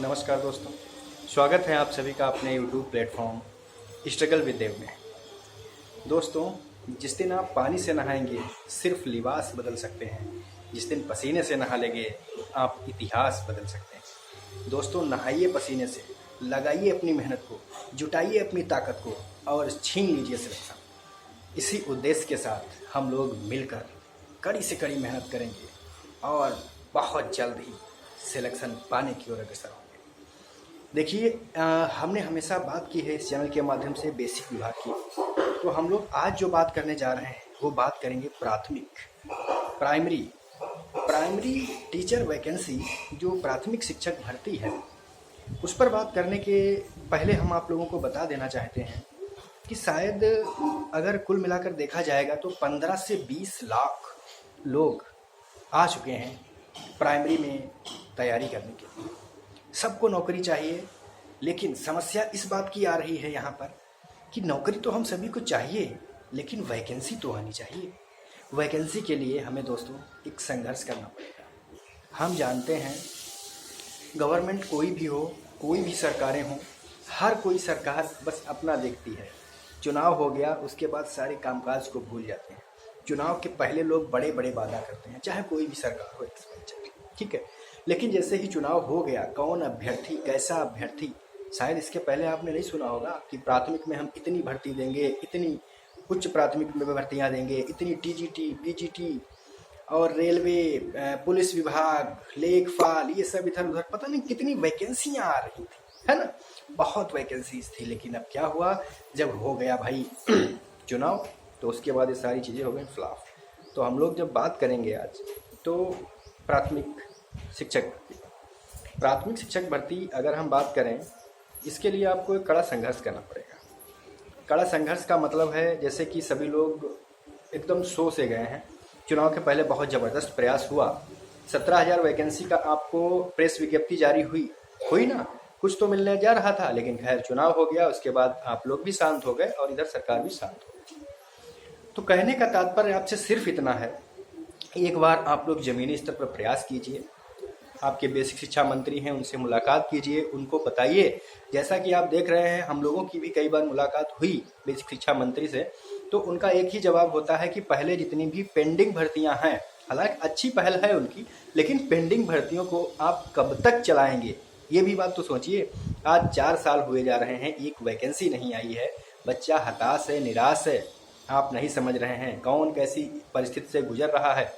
नमस्कार दोस्तों, स्वागत है आप सभी का अपने YouTube प्लेटफॉर्म स्ट्रगल विद देव में। दोस्तों, जिस दिन आप पानी से नहाएंगे सिर्फ लिबास बदल सकते हैं, जिस दिन पसीने से नहा लेंगे आप इतिहास बदल सकते हैं। दोस्तों, नहाइए पसीने से, लगाइए अपनी मेहनत को, जुटाइए अपनी ताकत को और छीन लीजिए सुरक्षा। इसी उद्देश्य के साथ हम लोग मिलकर कड़ी से कड़ी मेहनत करेंगे और बहुत जल्द ही सिलेक्शन पाने की ओर अग्रसर होंगे। देखिए, हमने हमेशा बात की है इस चैनल के माध्यम से बेसिक विभाग की, तो हम लोग आज जो बात करने जा रहे हैं वो बात करेंगे प्राइमरी प्राइमरी टीचर वैकेंसी, जो प्राथमिक शिक्षक भर्ती है उस पर बात करने के पहले हम आप लोगों को बता देना चाहते हैं कि शायद अगर कुल मिलाकर देखा जाएगा तो 15 से 20 लाख लोग आ चुके हैं प्राइमरी में तैयारी करने के लिए। सबको नौकरी चाहिए, लेकिन समस्या इस बात की आ रही है यहाँ पर कि नौकरी तो हम सभी को चाहिए, लेकिन वैकेंसी तो आनी चाहिए। वैकेंसी के लिए हमें दोस्तों एक संघर्ष करना पड़ेगा। हम जानते हैं गवर्नमेंट कोई भी हो, कोई भी सरकारें हों, हर कोई सरकार बस अपना देखती है। चुनाव हो गया उसके बाद सारे कामकाज को भूल जाते हैं। चुनाव के पहले लोग बड़े बड़े वादा करते हैं, चाहे कोई भी सरकार हो, ठीक है। लेकिन जैसे ही चुनाव हो गया, कौन अभ्यर्थी, कैसा अभ्यर्थी, शायद इसके पहले आपने नहीं सुना होगा कि प्राथमिक में हम इतनी भर्ती देंगे, इतनी उच्च प्राथमिक में भर्तियां देंगे, इतनी टीजीटी, पीजीटी और रेलवे, पुलिस विभाग, लेखपाल, ये सब इधर उधर पता नहीं कितनी वैकेंसियां आ रही थी, है ना। बहुत वैकेंसीज थी, लेकिन अब क्या हुआ, जब हो गया भाई चुनाव, तो उसके बाद ये सारी चीज़ें हो गई फ्लॉप। तो हम लोग जब बात करेंगे आज, तो प्राथमिक शिक्षक भर्ती अगर हम बात करें, इसके लिए आपको एक कड़ा संघर्ष करना पड़ेगा। कड़ा संघर्ष का मतलब है जैसे कि सभी लोग एकदम सो से गए हैं। चुनाव के पहले बहुत ज़बरदस्त प्रयास हुआ, 17,000 वैकेंसी का आपको प्रेस विज्ञप्ति जारी हुई ना, कुछ तो मिलने जा रहा था, लेकिन खैर चुनाव हो गया, उसके बाद आप लोग भी शांत हो गए और इधर सरकार भी शांत हो गई। तो कहने का तात्पर्य आपसे सिर्फ इतना है, एक बार आप लोग ज़मीनी स्तर पर प्रयास कीजिए। आपके बेसिक शिक्षा मंत्री हैं, उनसे मुलाकात कीजिए, उनको बताइए। जैसा कि आप देख रहे हैं, हम लोगों की भी कई बार मुलाकात हुई बेसिक शिक्षा मंत्री से, तो उनका एक ही जवाब होता है कि पहले जितनी भी पेंडिंग भर्तियां हैं, हालांकि अच्छी पहल है उनकी, लेकिन पेंडिंग भर्तियों को आप कब तक चलाएंगे, ये भी बात तो सोचिए। आज 4 साल हुए जा रहे हैं, एक वैकेंसी नहीं आई है। बच्चा हताश है, निराश है। आप नहीं समझ रहे हैं कौन कैसी परिस्थिति से गुजर रहा है।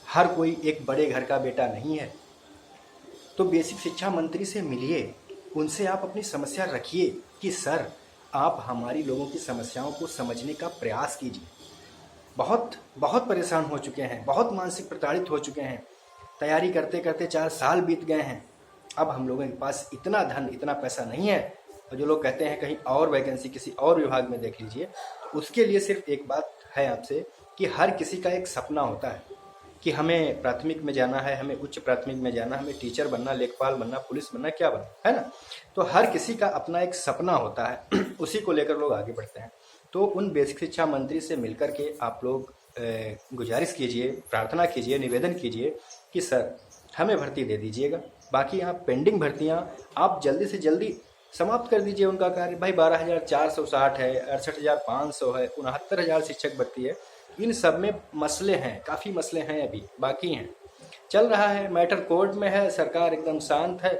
हर कोई एक बड़े घर का बेटा नहीं है। तो बेसिक शिक्षा मंत्री से मिलिए, उनसे आप अपनी समस्या रखिए कि सर, आप हमारी लोगों की समस्याओं को समझने का प्रयास कीजिए। बहुत बहुत परेशान हो चुके हैं, बहुत मानसिक प्रताड़ित हो चुके हैं। तैयारी करते करते 4 साल बीत गए हैं। अब हम लोगों के पास इतना धन, इतना पैसा नहीं है। और जो लोग कहते हैं कहीं और वैकेंसी किसी और विभाग में देख लीजिए, तो उसके लिए सिर्फ एक बात है आपसे कि हर किसी का एक सपना होता है कि हमें प्राथमिक में जाना है, हमें उच्च प्राथमिक में जाना, हमें टीचर बनना, लेखपाल बनना, पुलिस बनना, क्या बनना, है ना। तो हर किसी का अपना एक सपना होता है उसी को लेकर लोग आगे बढ़ते हैं। तो उन बेसिक शिक्षा मंत्री से मिलकर के आप लोग गुजारिश कीजिए, प्रार्थना कीजिए, निवेदन कीजिए कि सर, हमें भर्ती दे दीजिएगा। बाकी आप पेंडिंग भर्तियां आप जल्दी से जल्दी समाप्त कर दीजिए उनका कार्य। भाई 12,460 है, 68,500 है, 69,000 शिक्षक भर्ती है। इन सब में मसले हैं, काफ़ी मसले हैं, अभी बाकी हैं, चल रहा है, मैटर कोर्ट में है, सरकार एकदम शांत है।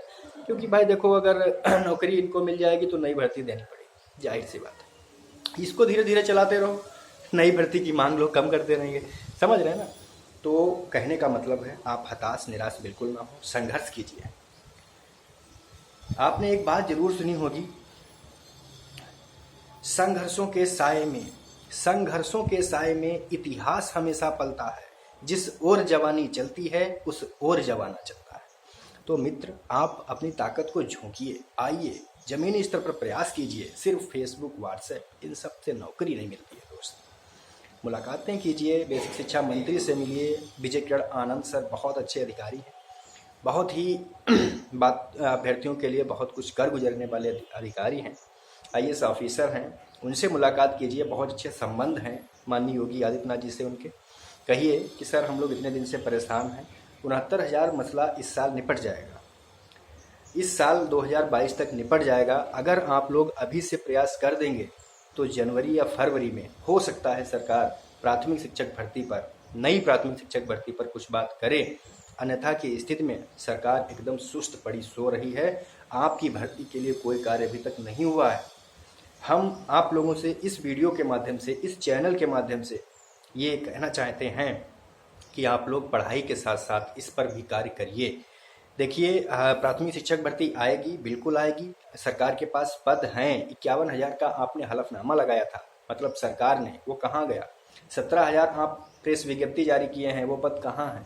क्योंकि भाई देखो, अगर नौकरी इनको मिल जाएगी तो नई भर्ती देनी पड़ेगी, जाहिर सी बात है। इसको धीरे धीरे चलाते रहो, नई भर्ती की मांग लोग कम करते रहेंगे, समझ रहे हैं ना। तो कहने का मतलब है, आप हताश निराश बिल्कुल ना हो, संघर्ष कीजिए। आपने एक बात जरूर सुनी होगी, संघर्षों के साए में इतिहास हमेशा पलता है। जिस ओर जवानी चलती है उस ओर जवाना चलता है। तो मित्र, आप अपनी ताकत को झोंकिए, आइए जमीनी स्तर पर प्रयास कीजिए। सिर्फ फेसबुक, व्हाट्सएप, इन सब से नौकरी नहीं मिलती है दोस्त। मुलाकातें कीजिए, बेसिक शिक्षा मंत्री से मिलिए। विजय किरण आनंद सर बहुत अच्छे अधिकारी हैं, बहुत ही अभ्यर्थियों के लिए बहुत कुछ कर गुजरने वाले अधिकारी हैं, IAS ऑफिसर हैं। उनसे मुलाकात कीजिए, बहुत अच्छे संबंध हैं माननीय योगी आदित्यनाथ जी से उनके। कहिए कि सर, हम लोग इतने दिन से परेशान हैं, 69,000 मसला इस साल निपट जाएगा। इस साल 2022 तक निपट जाएगा। अगर आप लोग अभी से प्रयास कर देंगे तो जनवरी या फरवरी में हो सकता है सरकार प्राथमिक शिक्षक भर्ती पर, नई प्राथमिक शिक्षक भर्ती पर कुछ बात करे। अन्यथा की स्थिति में सरकार एकदम सुस्त पड़ी सो रही है। आपकी भर्ती के लिए कोई कार्य अभी तक नहीं हुआ है। हम आप लोगों से इस वीडियो के माध्यम से, इस चैनल के माध्यम से ये कहना चाहते हैं कि आप लोग पढ़ाई के साथ साथ इस पर भी कार्य करिए। देखिए, प्राथमिक शिक्षक भर्ती आएगी, बिल्कुल आएगी। सरकार के पास पद हैं। 51,000 का आपने हलफनामा लगाया था, मतलब सरकार ने, वो कहाँ गया? 17,000 आप प्रेस विज्ञप्ति जारी किए हैं, वो पद कहाँ हैं?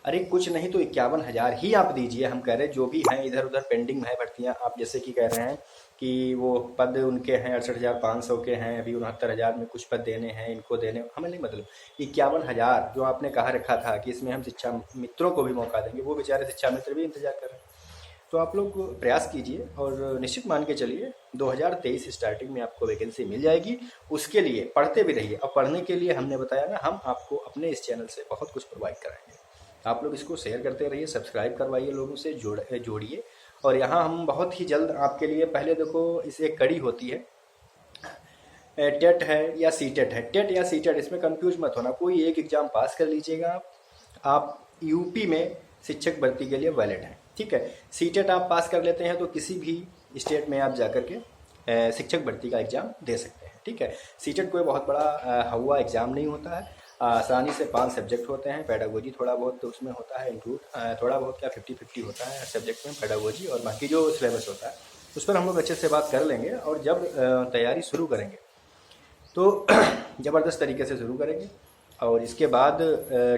अरे कुछ नहीं तो 51,000 ही आप दीजिए। हम कह रहे जो भी हैं इधर उधर पेंडिंग है भर्तियाँ, आप जैसे कि कह रहे हैं कि वो पद उनके हैं 68,500 के हैं, अभी 69,000 में कुछ पद देने हैं, इनको देने, हमें नहीं मतलब। 51,000 जो आपने कहा रखा था कि इसमें हम शिक्षा मित्रों को भी मौका देंगे, वो बेचारे शिक्षा मित्र भी इंतजार कर रहे हैं। तो आप लोग प्रयास कीजिए और निश्चित मान के चलिए 2023 स्टार्टिंग में आपको वैकेंसी मिल जाएगी। उसके लिए पढ़ते भी रहिए। और पढ़ने के लिए हमने बताया ना, हम आपको अपने इस चैनल से बहुत कुछ प्रोवाइड कराएंगे। आप लोग इसको शेयर करते रहिए, सब्सक्राइब करवाइए, लोगों से जोड़िए। और यहाँ हम बहुत ही जल्द आपके लिए, पहले देखो इस एक कड़ी होती है, टेट है या सीटेट है। टेट या सीटेट, इसमें कंफ्यूज मत होना, कोई एक एग्जाम पास कर लीजिएगा आप यूपी में शिक्षक भर्ती के लिए वैलिड है, ठीक है। सीटेट आप पास कर लेते हैं तो किसी भी स्टेट में आप जाकर के शिक्षक भर्ती का एग्ज़ाम दे सकते हैं, ठीक है। सीटेट कोई बहुत बड़ा हुआ एग्ज़ाम नहीं होता है। आसानी से 5 सब्जेक्ट होते हैं, पेडागोजी थोड़ा बहुत तो उसमें होता है इंक्लूड, थोड़ा बहुत क्या 50-50 होता है सब्जेक्ट में पेडागोजी, और बाकी जो सिलेबस होता है उस पर हम लोग अच्छे से बात कर लेंगे। और जब तैयारी शुरू करेंगे तो ज़बरदस्त तरीके से शुरू करेंगे। और इसके बाद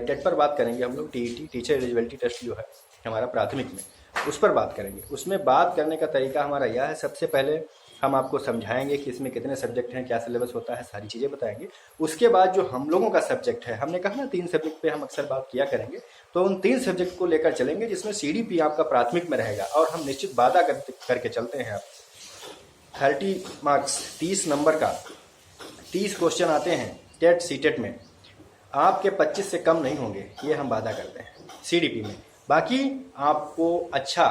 टेट पर बात करेंगे हम लोग, टीईटी, टीचर एलिजिबिलिटी टेस्ट जो है हमारा प्राथमिक में, उस पर बात करेंगे। उसमें बात करने का तरीका हमारा यह है, सबसे पहले हम आपको समझाएंगे कि इसमें कितने सब्जेक्ट हैं, क्या सिलेबस होता है, सारी चीज़ें बताएंगे। उसके बाद जो हम लोगों का सब्जेक्ट है, हमने कहा ना 3 सब्जेक्ट पे हम अक्सर बात किया करेंगे, तो उन 3 सब्जेक्ट को लेकर चलेंगे जिसमें सीडीपी आपका प्राथमिक में रहेगा। और हम निश्चित वादा करके चलते हैं, आप 30 मार्क्स 30 नंबर का 30 क्वेश्चन आते हैं टेट सीटेट में, आपके 25 से कम नहीं होंगे, ये हम वादा करते हैं सीडीपी में। बाकी आपको अच्छा